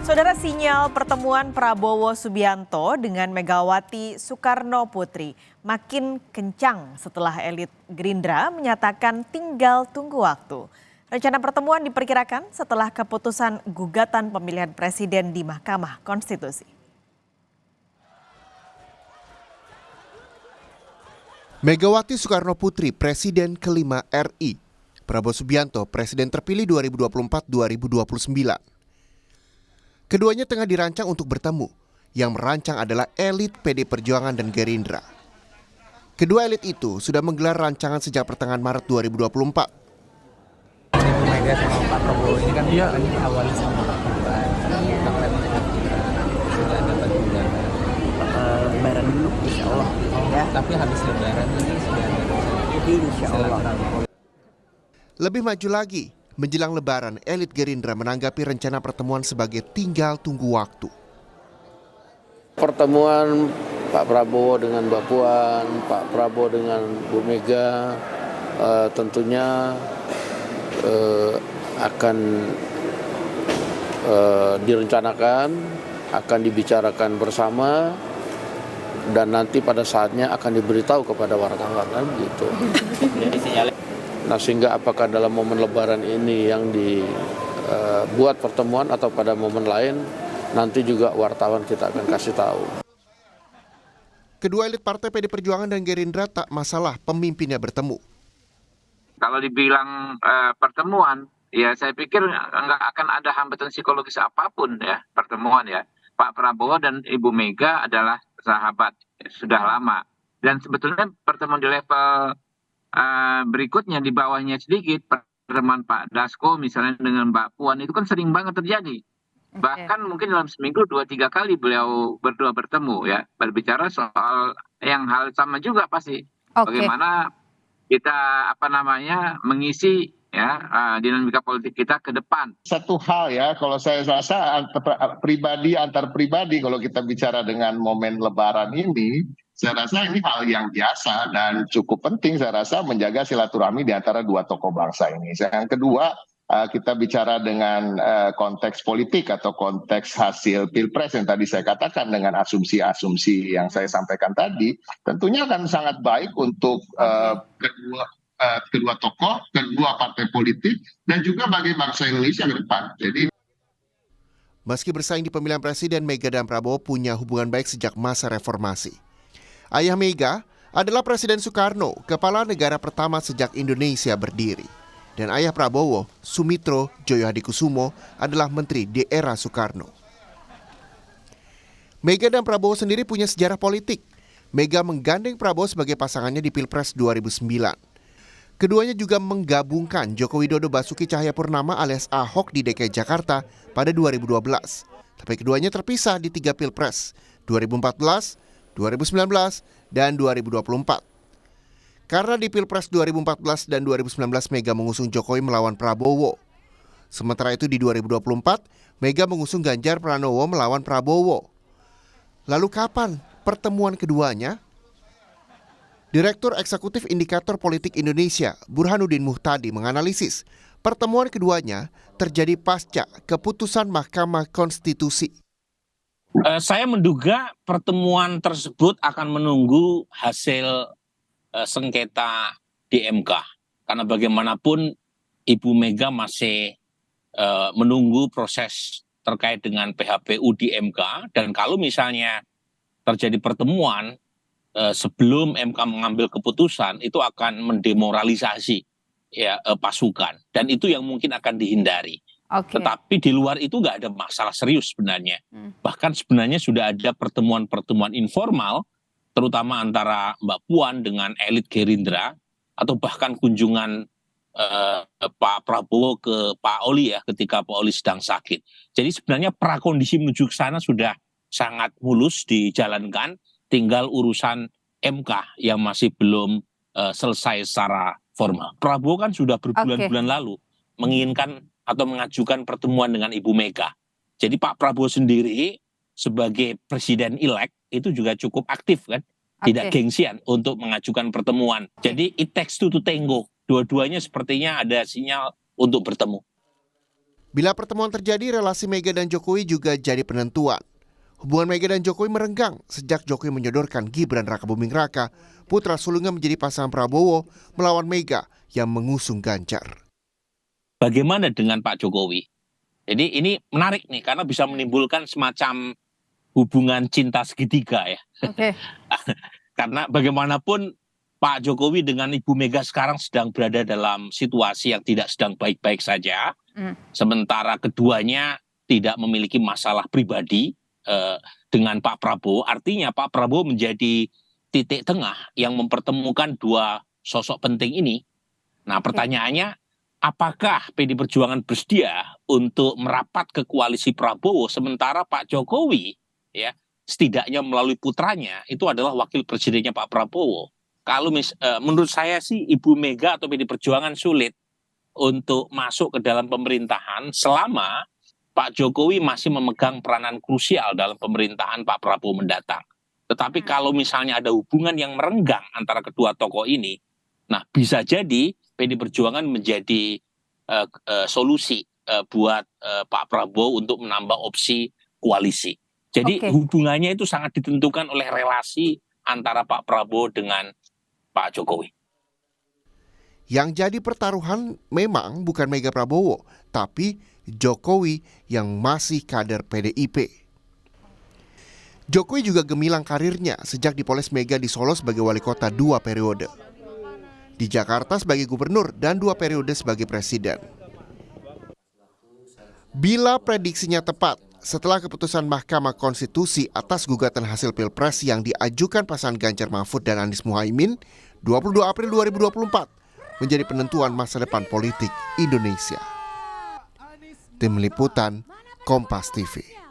Saudara, sinyal pertemuan Prabowo Subianto dengan Megawati Soekarno Putri makin kencang setelah elit Gerindra menyatakan tinggal tunggu waktu. Rencana pertemuan diperkirakan setelah keputusan gugatan pemilihan presiden di Mahkamah Konstitusi. Megawati Soekarno Putri, Presiden kelima RI. Prabowo Subianto, Presiden terpilih 2024-2029. Keduanya tengah dirancang untuk bertemu. Yang merancang adalah elit PD Perjuangan dan Gerindra. Kedua elit itu sudah menggelar rancangan sejak pertengahan Maret 2024. Ibu Mega sama Pak Prabowo ini kan awalnya sama Pak Prabowo. Sudah dapat undangan. Lebaran dulu, insya Allah. Ya. Tapi habis Lebaran ini sudah ada Insya Allah. Lebih maju lagi, menjelang Lebaran, elit Gerindra menanggapi rencana pertemuan sebagai tinggal tunggu waktu. Pertemuan Pak Prabowo dengan Mbak Puan, Pak Prabowo dengan Bu Mega tentunya akan direncanakan, akan dibicarakan bersama, dan nanti pada saatnya akan diberitahu kepada wartawan kan gitu. Nah, sehingga apakah dalam momen Lebaran ini yang dibuat pertemuan atau pada momen lain, nanti juga wartawan kita akan kasih tahu. Kedua elit partai PD Perjuangan dan Gerindra tak masalah pemimpinnya bertemu. Kalau dibilang pertemuan, ya saya pikir nggak akan ada hambatan psikologis apapun ya pertemuan ya. Pak Prabowo dan Ibu Mega adalah sahabat sudah lama. Dan sebetulnya pertemuan di level berikutnya di bawahnya sedikit, pertemuan Pak Dasko misalnya dengan Mbak Puan itu kan sering banget terjadi. Bahkan mungkin dalam seminggu 2-3 kali beliau berdua bertemu ya, berbicara soal yang hal sama juga pasti. Bagaimana kita mengisi ya dinamika politik kita ke depan. Satu hal ya, kalau saya rasa antar pribadi kalau kita bicara dengan momen Lebaran ini, saya rasa ini hal yang biasa dan cukup penting saya rasa menjaga silaturahmi di antara dua tokoh bangsa ini. Yang kedua, kita bicara dengan konteks politik atau konteks hasil Pilpres yang tadi saya katakan dengan asumsi-asumsi yang saya sampaikan tadi, tentunya akan sangat baik untuk kedua tokoh, kedua partai politik, dan juga bagi bangsa Indonesia ke depan. Jadi, meski bersaing di pemilihan presiden, Mega dan Prabowo punya hubungan baik sejak masa reformasi. Ayah Mega adalah Presiden Soekarno, kepala negara pertama sejak Indonesia berdiri. Dan ayah Prabowo, Sumitro Djoyohadikusumo, adalah menteri di era Soekarno. Mega dan Prabowo sendiri punya sejarah politik. Mega menggandeng Prabowo sebagai pasangannya di Pilpres 2009. Keduanya juga menggabungkan Joko Widodo Basuki Cahayapurnama alias Ahok di DKI Jakarta pada 2012. Tapi keduanya terpisah di 3 Pilpres, 2014, 2019, dan 2024. Karena di Pilpres 2014 dan 2019 Mega mengusung Jokowi melawan Prabowo. Sementara itu di 2024, Mega mengusung Ganjar Pranowo melawan Prabowo. Lalu kapan pertemuan keduanya? Direktur Eksekutif Indikator Politik Indonesia, Burhanuddin Muhtadi, menganalisis pertemuan keduanya terjadi pasca keputusan Mahkamah Konstitusi. Saya menduga pertemuan tersebut akan menunggu hasil sengketa di MK. Karena bagaimanapun Ibu Mega masih menunggu proses terkait dengan PHPU di MK. Dan kalau misalnya terjadi pertemuan sebelum MK mengambil keputusan, itu akan mendemoralisasi ya pasukan. Dan itu yang mungkin akan dihindari. Tetapi di luar itu nggak ada masalah serius sebenarnya. Bahkan sebenarnya sudah ada pertemuan-pertemuan informal, terutama antara Mbak Puan dengan elit Gerindra, atau bahkan kunjungan Pak Prabowo ke Pak Oli ya ketika Pak Oli sedang sakit. Jadi sebenarnya prakondisi menuju ke sana sudah sangat mulus dijalankan, tinggal urusan MK yang masih belum selesai secara formal. Prabowo kan sudah berbulan-bulan lalu menginginkan atau mengajukan pertemuan dengan Ibu Mega. Jadi Pak Prabowo sendiri sebagai presiden elect itu juga cukup aktif kan, tidak gengsian untuk mengajukan pertemuan. Jadi it takes two to tango. Dua-duanya sepertinya ada sinyal untuk bertemu. Bila pertemuan terjadi, relasi Mega dan Jokowi juga jadi penentuan. Hubungan Mega dan Jokowi merenggang sejak Jokowi menyodorkan Gibran Rakabuming Raka, putra sulungnya menjadi pasangan Prabowo melawan Mega yang mengusung Ganjar. Bagaimana dengan Pak Jokowi? Jadi ini menarik nih karena bisa menimbulkan semacam hubungan cinta segitiga ya. Oke. Karena bagaimanapun Pak Jokowi dengan Ibu Mega sekarang sedang berada dalam situasi yang tidak sedang baik-baik saja. Sementara keduanya tidak memiliki masalah pribadi dengan Pak Prabowo. Artinya Pak Prabowo menjadi titik tengah yang mempertemukan dua sosok penting ini. Nah pertanyaannya, apakah PD Perjuangan bersedia untuk merapat ke koalisi Prabowo sementara Pak Jokowi ya setidaknya melalui putranya itu adalah wakil presidennya Pak Prabowo. Kalau menurut saya sih Ibu Mega atau PD Perjuangan sulit untuk masuk ke dalam pemerintahan selama Pak Jokowi masih memegang peranan krusial dalam pemerintahan Pak Prabowo mendatang. Tetapi kalau misalnya ada hubungan yang merenggang antara kedua tokoh ini, nah bisa jadi PD Perjuangan menjadi solusi buat Pak Prabowo untuk menambah opsi koalisi. Jadi hubungannya itu sangat ditentukan oleh relasi antara Pak Prabowo dengan Pak Jokowi. Yang jadi pertaruhan memang bukan Mega Prabowo, tapi Jokowi yang masih kader PDIP. Jokowi juga gemilang karirnya sejak dipoles Mega di Solo sebagai wali kota 2 periode. Di Jakarta sebagai gubernur dan 2 periode sebagai presiden. Bila prediksinya tepat, setelah keputusan Mahkamah Konstitusi atas gugatan hasil Pilpres yang diajukan pasangan Ganjar Mahfud dan Anies Muhaimin, 22 April 2024 menjadi penentuan masa depan politik Indonesia. Tim Liputan, Kompas TV.